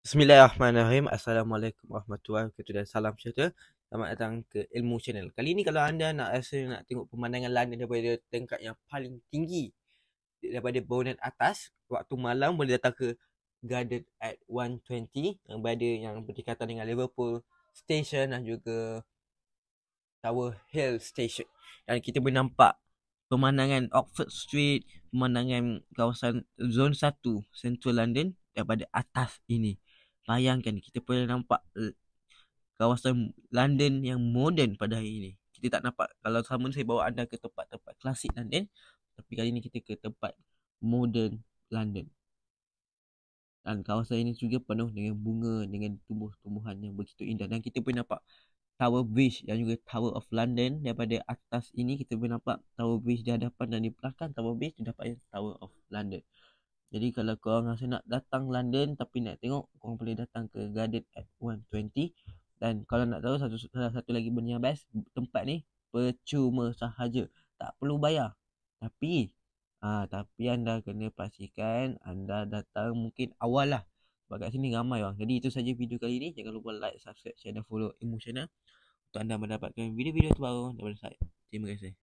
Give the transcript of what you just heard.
Bismillahirrahmanirrahim. Assalamualaikum warahmatullahi wabarakatuh dan salam sejahtera. Selamat datang ke Ilmu Channel. Kali ni kalau anda nak tengok pemandangan London daripada tingkat yang paling tinggi, daripada bangunan atas, waktu malam boleh datang ke Garden at 120 yang berada yang berdekatan dengan Liverpool Station dan juga Tower Hill Station. Dan kita boleh nampak pemandangan Oxford Street, pemandangan kawasan Zon 1 Central London daripada atas ini. Bayangkan kita boleh nampak kawasan London yang moden pada hari ini. Kita tak nampak, kalau sama saya bawa anda ke tempat-tempat klasik London, tapi kali ini kita ke tempat moden London. Dan kawasan ini juga penuh dengan bunga, dengan tumbuh-tumbuhan yang begitu indah. Dan kita boleh nampak Tower Bridge dan juga Tower of London. Daripada atas ini kita boleh nampak Tower Bridge di hadapan, dan di belakang Tower Bridge terdapat Tower of London. Jadi kalau korang rasa nak datang London tapi nak tengok, korang boleh datang ke Garden at 120. Dan kalau nak tahu salah satu lagi benda yang best, tempat ni percuma sahaja, tak perlu bayar. Tapi anda kena pastikan anda datang mungkin awal lah, sebab kat sini ramai orang. Jadi itu saja video kali ni. Jangan lupa like, subscribe, share dan follow Ilmu Channel untuk anda mendapatkan video-video terbaru daripada saya. Terima kasih.